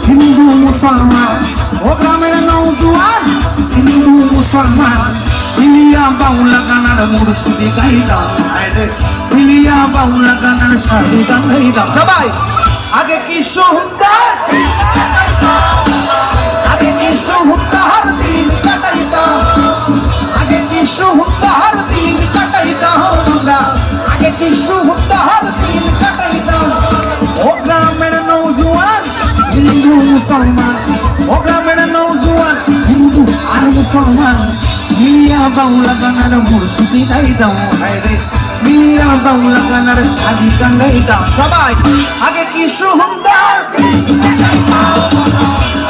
হিন্দু মুসলমান ও গ্রামের নওজোয়ান হিন্দু মুসলমান মিলিয়া বাউলা গানার মুর্শিদি গাইতাম মিলিয়া বাউলা গানার শাড়ি গান গাইতাম সবাই আগে কি সুন্দর আগে কি সুন্দর দিন কাটাইতাম আগে কি সুন্দর দিন কাটাইতাম আমরা আগে কি সুন্দর দিন কাটাইতাম ও গ্রামের নওজোয়ান হিন্দু মুসলমান ও গ্রামের নওজোয়ান হিন্দু আর মুসলমান মিলিয়া বাউলা গানার মুর্শিদি গাইতাম মিলিয়া বাউলা গানার শাড়ি গান গাইতাম সবাই আগে কি সুন্দর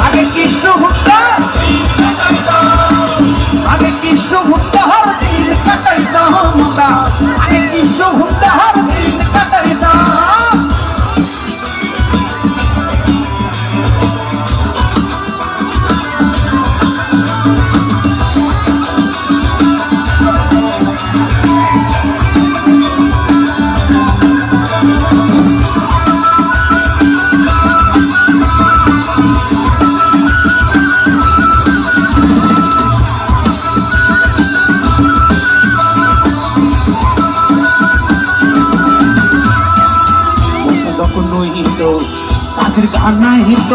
আগে কি সুন্দর আগে কি সুন্দর দিন কাটাইতাম আমরা আগে কি সুন্দর দিন কাটাইতাম কাছের গান হিত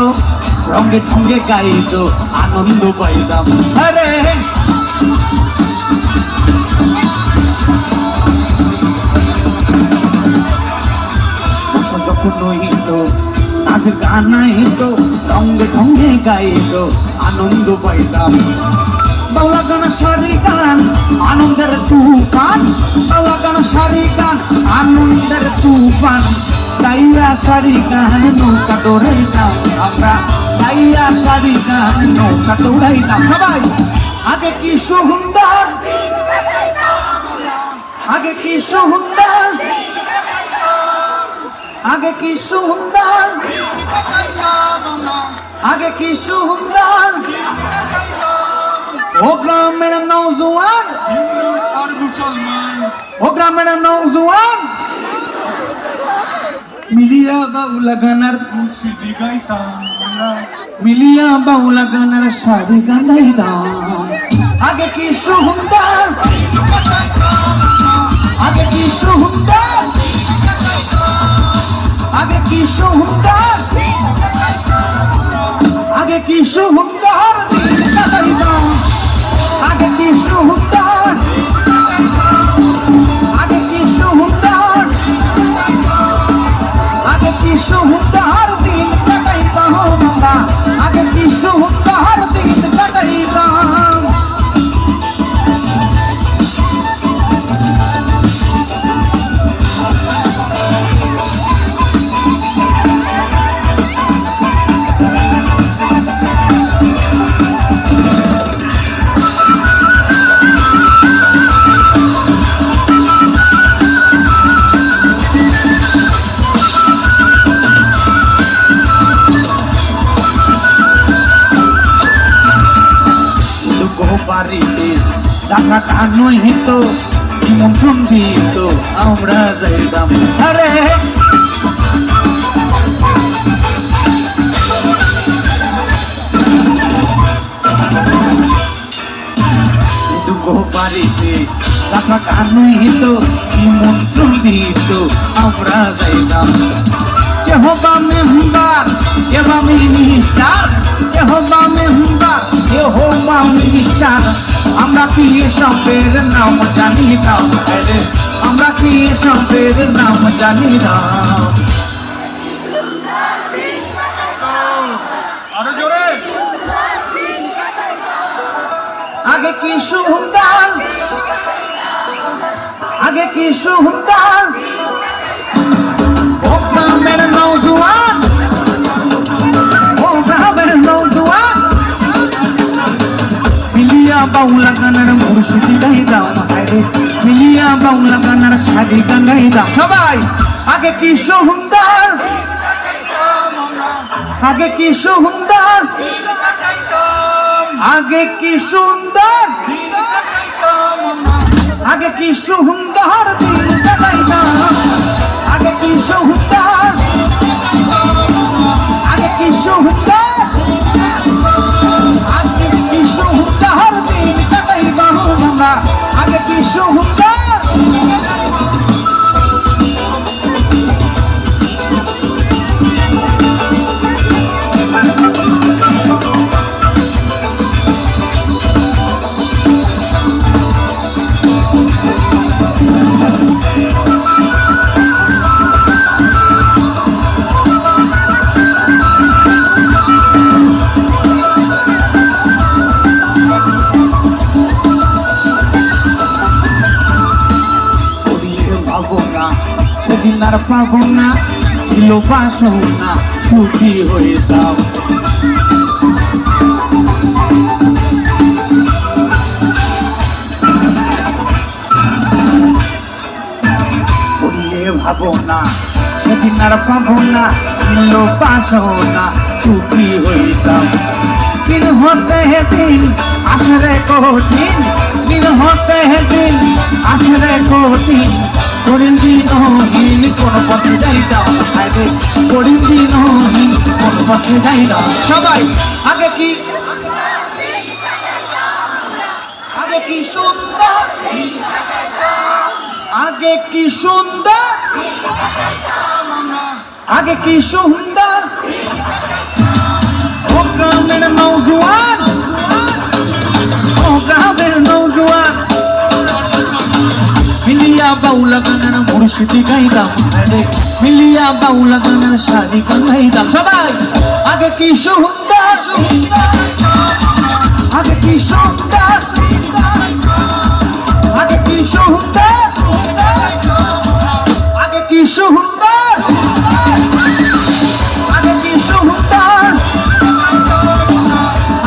রঙে ঢঙ্গে গাইত আনন্দ পাইতাম আরে যখন হিত কাছের গান হিত রঙে ঢঙ্গে গাইত আনন্দ পাইতাম বাউলা গান সারি গান আনন্দের তুফান বাউলা গান সারি গান আনন্দের তুফান গাইয়া সারি গান নৌকা দৌড়াইতাম আমরা গাইয়া সারি গান নৌকা দৌড়াইতাম সবাই আগে কি সুন্দর আগে কি সুন্দর আগে কি সুন্দর আগে কি সুন্দর ও গ্রামের নওজোয়ান আর মুসলমান ও গ্রামের নওজোয়ান মিলিয়া বাউলা গানার মুর্শিদি গাইতাম মিলিয়া বাউলা গানার শাড়ি গান গাইতাম আগে কি সুন্দর আগে কি সুন্দর আগে কি সুন্দর আগে কি সুন্দর দিন কাটাইতাম আগে কি সুন্দর আগে কি সুন্দর আগে কি সুন্দর দিন কাটাইতাম আমরা আগে কি সুন্দর দিন কাটাইতাম বাড়িতে দেখা গান হিত নিমন্ত্রণ দিত আমরা যাইতাম আরে বাড়িতে দেখা গান হিত নিমন্ত্রণ দিত আমরা যাইতাম কেহবা মেম্বার কেহবা মিনিস্টার কেহবা মেম্বার কেহবা মিনিস্টার আমরা কি সবের নাম জানি না আমরা কি সবের নাম জানি না আগে কি সুন্দর আগে কি সুন্দর ও গ্রামের নওজোয়ান ও গ্রামের নওজোয়ান মিলিয়া বাউলা গানার মুর্শিদি গাইতাম মিলিয়া বাউলা গানার শাড়ি গান গাইতাম সবাই আগে কি সুন্দর আগে কি সুন্দর আগে কি সুন্দর আগে কি সুন্দর দিন কাটাইতাম আগে কি সুন্দর আগে কি সুন্দর সেদিন আর পাবো না, ছিল বাসনা সুখী হইতাম। বললে ভাবো না, সেদিন আর পাবো না, ছিল বাসনা সুখী হইতাম। দিন হতে দিন আসরে কঠিন, দিন হতে দিন আসরে কঠিন, কঠিন দিনহীন কোন পথে যাইতাম, কঠিন দিনহীন কোন পথে যাইতাম। সবাই আগে কি সুন্দর, আগে কি সুন্দর, আগে কি সুন্দর ও গ্রামের নওজোয়ান, ও গ্রামের নওজোয়ান, মিলিয়া বাউলা গানের মুর্শিদি গাইতাম, মিলিয়া বাউলা গানের শাড়ি গাইতাম। সবাই আগে কি সুন্দর, আগে কি সুন্দর, আগে কি সুন্দর, আগে কি সুন্দর, আগে কি সুন্দর,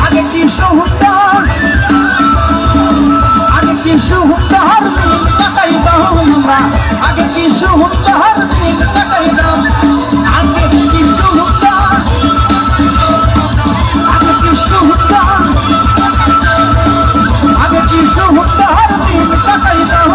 আগে কি সুন্দর, আগে কি সুন্দর দিন কাটাইতাম আমরা, আগে কি সুন্দর দিন কাটাইতাম, আগে কি সুন্দর, আগে কি সুন্দর, আগে কি সুন্দর দিন কাটাইতাম